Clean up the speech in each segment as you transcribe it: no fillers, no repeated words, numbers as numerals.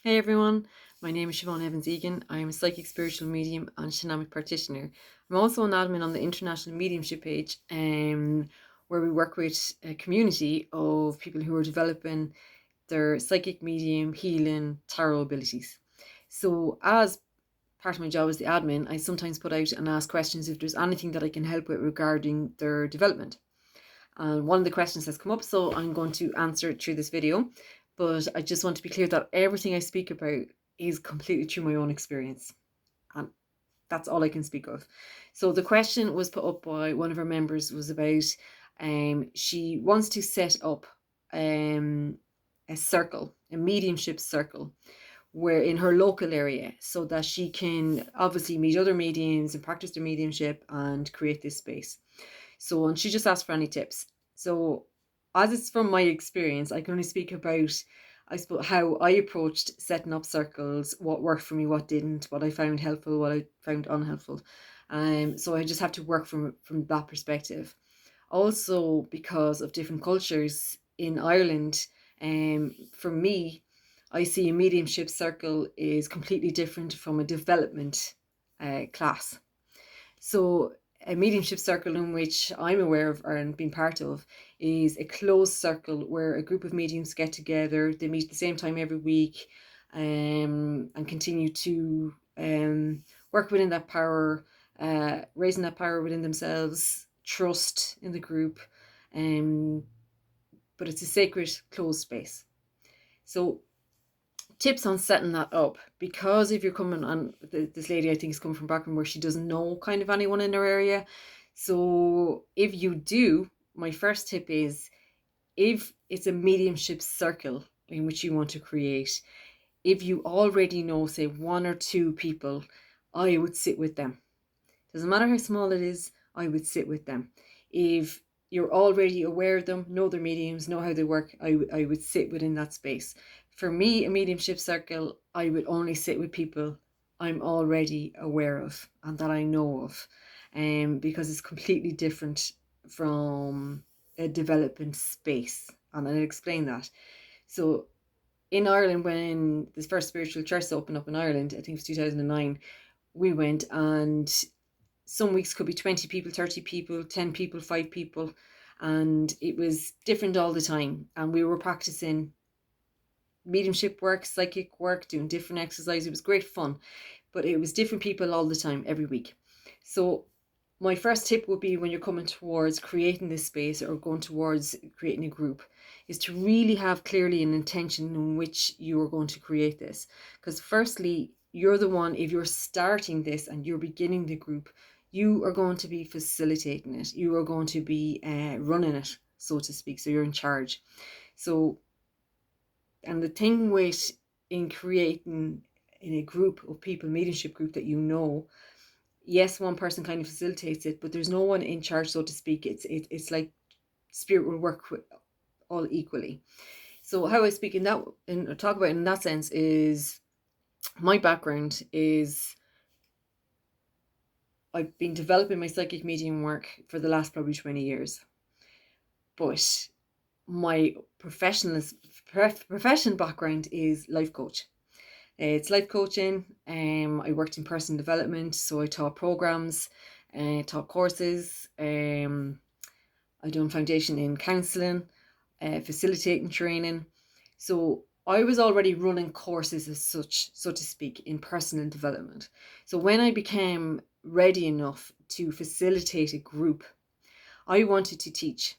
Hey everyone, my name is Siobhan Evans Egan. I am a psychic spiritual medium and shamanic practitioner. I'm also an admin on the International Mediumship page, where we work with a community of people who are developing their psychic medium, healing, tarot abilities. So, as part of my job as the admin, I sometimes put out and ask questions if there's anything that I can help with regarding their development. And one of the questions has come up, so I'm going to answer it through this video. But I just want to be clear that everything I speak about is completely through my own experience. And that's all I can speak of. So the question was put up by one of our members was about she wants to set up a circle, a mediumship circle, where in her local area, so that she can obviously meet other mediums and practice their mediumship and create this space. So, and she just asked for any tips. So, as it's from my experience, I can only speak about, I suppose, how I approached setting up circles, what worked for me, what didn't, what I found helpful, what I found unhelpful. So I just have to work from that perspective. Also, because of different cultures in Ireland, for me, I see a mediumship circle is completely different from a development class. So, a mediumship circle in which I'm aware of and been part of is a closed circle where a group of mediums get together, they meet at the same time every week, and continue to work within that power, raising that power within themselves, trust in the group. Um, but it's a sacred, closed space. So, tips on setting that up, because if you're coming on, this lady I think is coming from background where she doesn't know kind of anyone in her area. So if you do, my first tip is, if it's a mediumship circle in which you want to create, if you already know, say, one or two people, I would sit with them. Doesn't matter how small it is, I would sit with them. If you're already aware of them, know their mediums, know how they work, I would sit within that space. For me, a mediumship circle, I would only sit with people I'm already aware of and that I know of, because it's completely different from a development space. And I'll explain that. So, in Ireland, when this first spiritual church opened up in Ireland, I think it was 2009, we went, and some weeks could be 20 people, 30 people, 10 people, 5 people. And it was different all the time. And we were practicing mediumship work, psychic work, doing different exercises. It was great fun, but it was different people all the time, every week. So, my first tip would be, when you're coming towards creating this space or going towards creating a group, is to really have clearly an intention in which you are going to create this. Because, firstly, you're the one, if you're starting this and you're beginning the group, you are going to be facilitating it. You are going to be running it, so to speak. So, you're in charge. So, and the thing with in creating in a group of people, mediumship group that you know, yes, one person kind of facilitates it, but there's no one in charge, so to speak. It's like spirit will work with all equally. So how I speak in that and talk about it in that sense is, my background is, I've been developing my psychic medium work for the last probably 20 years. But my profession background is life coach. It's life coaching. I worked in personal development, so I taught programs, taught courses. I done foundation in counselling, facilitating training. So I was already running courses as such, so to speak, in personal development. So when I became ready enough to facilitate a group, I wanted to teach.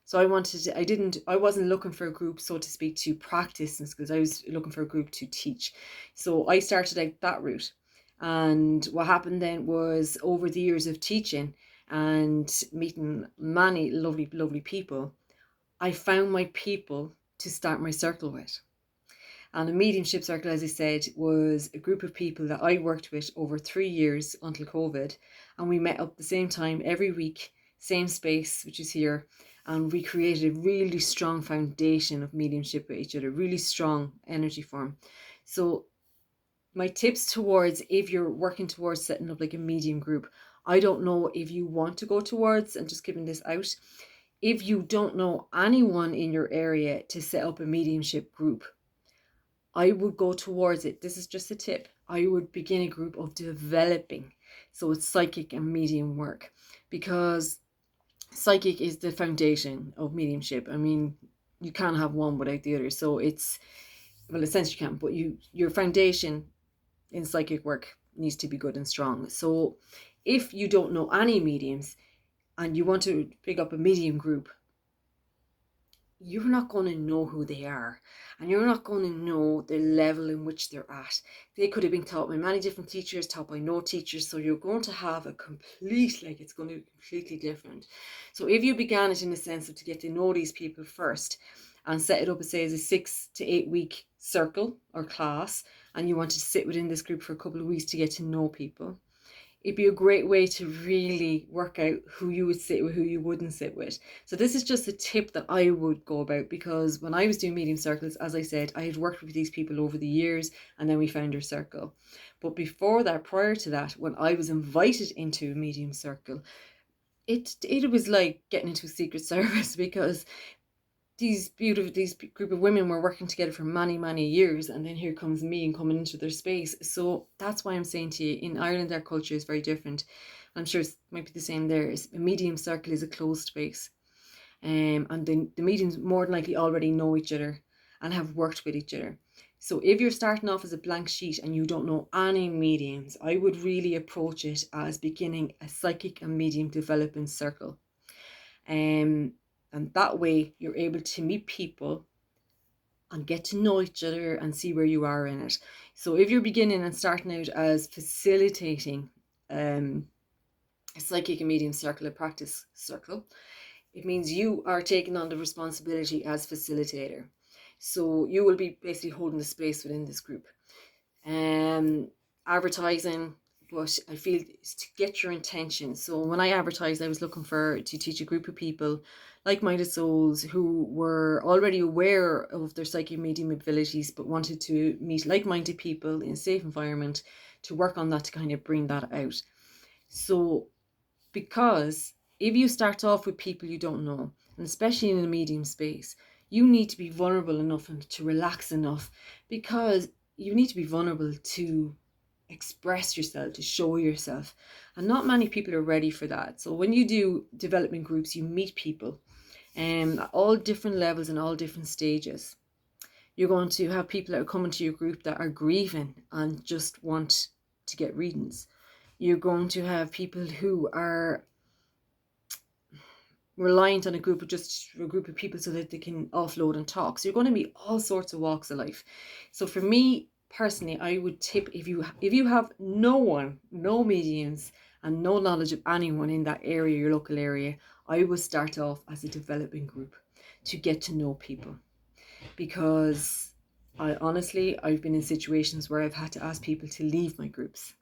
So I wasn't looking for a group, so to speak, to practice this, because I was looking for a group to teach. So I started out that route. And what happened then was, over the years of teaching and meeting many lovely, lovely people, I found my people to start my circle with. And a mediumship circle, as I said, was a group of people that I worked with over 3 years until COVID. And we met up the same time every week, same space, which is here. And we created a really strong foundation of mediumship with each other, really strong energy form. So, my tips towards, if you're working towards setting up like a medium group, I don't know if you want to go towards, and just giving this out, if you don't know anyone in your area to set up a mediumship group, I would go towards it. This is just a tip. I would begin a group of developing. So it's psychic and medium work, because psychic is the foundation of mediumship. I mean, you can't have one without the other. So it's, well, in a sense you can, but your foundation in psychic work needs to be good and strong. So if you don't know any mediums and you want to pick up a medium group, you're not going to know who they are, and you're not going to know the level in which they're at. They could have been taught by many different teachers, taught by no teachers, so you're going to have a complete, like, it's going to be completely different. So if you began it in a sense of to get to know these people first, and set it up, say, as a 6 to 8 week circle or class, and you wanted to sit within this group for a couple of weeks to get to know people, it'd be a great way to really work out who you would sit with, who you wouldn't sit with. So this is just a tip that I would go about, because when I was doing medium circles, as I said, I had worked with these people over the years, and then we found our circle. But before that, prior to that, when I was invited into a medium circle, it was like getting into a secret service, because these group of women were working together for many years, and then here comes me and coming into their space. So that's why I'm saying to you, in Ireland our culture is very different. I'm sure it might be the same there. A medium circle is a closed space, and the mediums more than likely already know each other and have worked with each other. So if you're starting off as a blank sheet and you don't know any mediums, I would really approach it as beginning a psychic and medium development circle. And that way you're able to meet people and get to know each other and see where you are in it. So if you're beginning and starting out as facilitating a psychic and medium circle, a practice circle, it means you are taking on the responsibility as facilitator. So you will be basically holding the space within this group. Advertising, but I feel it's to get your intention. So when I advertised, I was looking to teach a group of people, like-minded souls, who were already aware of their psychic medium abilities, but wanted to meet like-minded people in a safe environment to work on that, to kind of bring that out. So because if you start off with people you don't know, and especially in a medium space, you need to be vulnerable enough and to relax enough, because you need to be vulnerable to express yourself, to show yourself. And not many people are ready for that. So when you do development groups, you meet people at all different levels and all different stages. You're going to have people that are coming to your group that are grieving and just want to get readings. You're going to have people who are reliant on a group of people so that they can offload and talk. So you're going to meet all sorts of walks of life. So for me personally, I would tip, if you have no mediums and no knowledge of anyone in that area, your local area, I would start off as a developing group to get to know people. Because I've been in situations where I've had to ask people to leave my groups.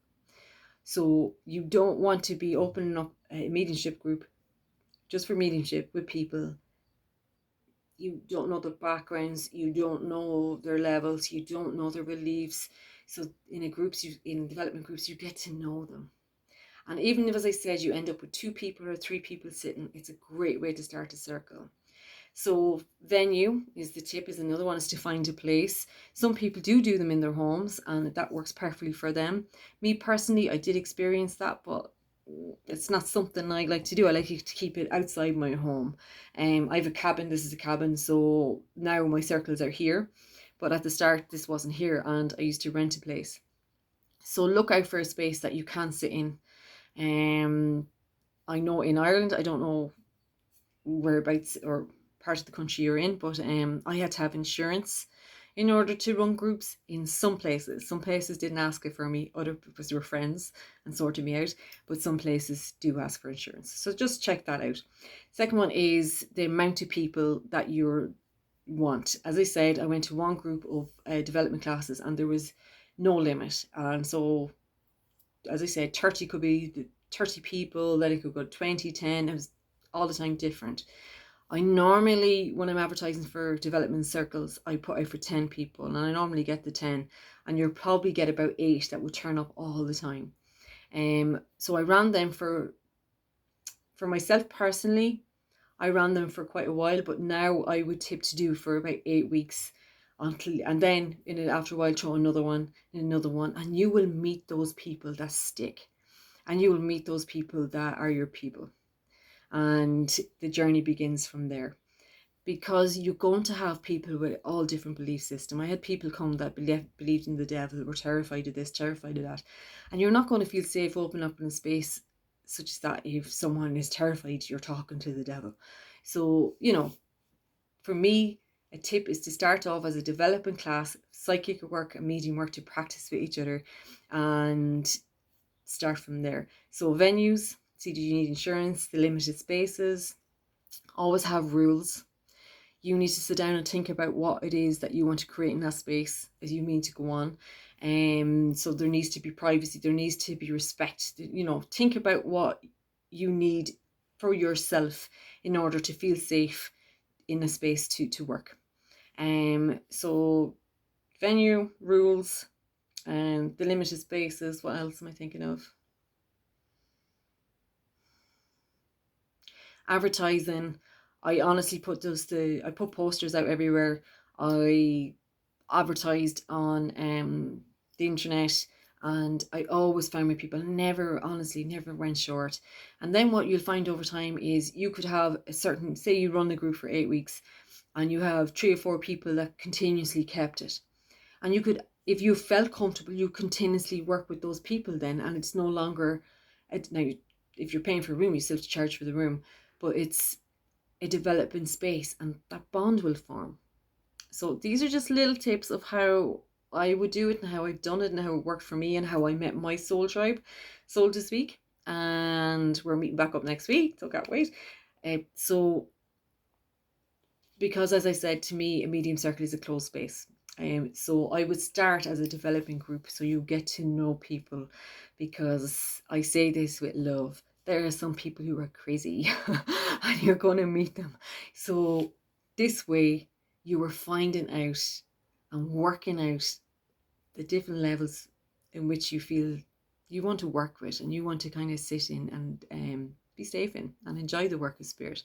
So you don't want to be opening up a mediumship group just for mediumship with people you don't know their backgrounds, you don't know their levels, you don't know their beliefs. So in development groups, you get to know them. And even if, as I said, you end up with 2 people or 3 people sitting, it's a great way to start a circle. So venue is another one, is to find a place. Some people do them in their homes, and that works perfectly for them. Me personally, I did experience that, but it's not something I like to do. I like to keep it outside my home. I have a cabin. This is a cabin, so now my circles are here. But at the start, this wasn't here, and I used to rent a place. So look out for a space that you can sit in. I know in Ireland, I don't know whereabouts or part of the country you're in, but I had to have insurance in order to run groups in some places. Some places didn't ask it for me, other because they were friends and sorted me out, but some places do ask for insurance. So just check that out. Second one is the amount of people that you want. As I said, I went to one group of development classes and there was no limit. And so, as I said, 30 could be 30 people, then it could go 20, 10. It was all the time different. I normally, when I'm advertising for development circles, I put out for 10 people, and I normally get the 10, and you'll probably get about 8 that will turn up all the time. So I ran them for myself personally, I ran them for quite a while, but now I would tip to do for about 8 weeks. and then after a while throw another one and another one, and you will meet those people that stick, and you will meet those people that are your people, and the journey begins from there. Because you're going to have people with all different belief system. I had people come that believed in the devil, were terrified of this, terrified of that, and you're not going to feel safe opening up in a space such as that. If someone is terrified, you're talking to the devil. So, for me, a tip is to start off as a developing class, psychic work and medium work, to practice with each other and start from there. So venues, see, do you need insurance, the limited spaces, always have rules. You need to sit down and think about what it is that you want to create in that space as you mean to go on. So there needs to be privacy, there needs to be respect. Think about what you need for yourself in order to feel safe in a space to work. So venue, rules, and the limited spaces. What else am I thinking of? Advertising. I honestly I put posters out everywhere. I advertised on the internet, and I always found my people never went short. And then what you'll find over time is you could have a certain, say you run the group for 8 weeks, and you have 3 or 4 people that continuously kept it, and you could, if you felt comfortable, you continuously work with those people then, and it's no longer now, if you're paying for a room, you still have to charge for the room, but it's a developing space, and that bond will form. So these are just little tips of how I would do it, and how I've done it, and how it worked for me, and how I met my soul tribe, so to speak. And we're meeting back up next week, so can't wait. So, because as I said, to me, a medium circle is a closed space. So I would start as a developing group, so you get to know people, because I say this with love. There are some people who are crazy, and you're going to meet them. So this way, you are finding out and working out the different levels in which you feel you want to work with, and you want to kind of sit in and be safe in and enjoy the work of spirit.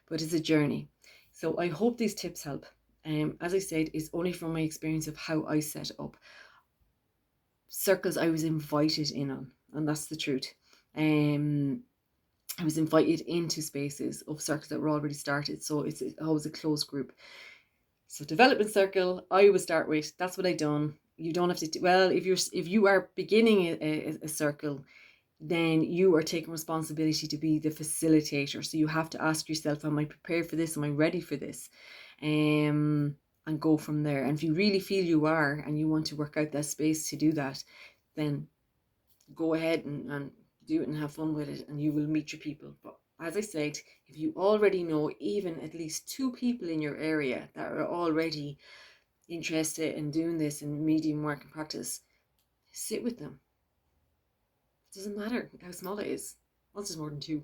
But it's a journey. So I hope these tips help. As I said, it's only from my experience of how I set up circles I was invited in on, and that's the truth. I was invited into spaces of circles that were already started, so it's always a closed group. So development circle, I would start with. That's what I done. You don't have to. Well, if you are beginning a circle, then you are taking responsibility to be the facilitator. So you have to ask yourself, am I prepared for this? Am I ready for this? And go from there. And if you really feel you are, and you want to work out that space to do that, then go ahead and do it and have fun with it, and you will meet your people. But as I said, if you already know even at least 2 people in your area that are already interested in doing this in medium work and practice, sit with them. It doesn't matter how small it is. Once it's more than 2,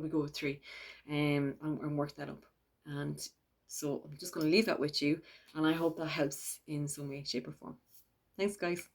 we go with 3, and work that up. And so I'm just going to leave that with you, and I hope that helps in some way, shape, or form. Thanks, guys.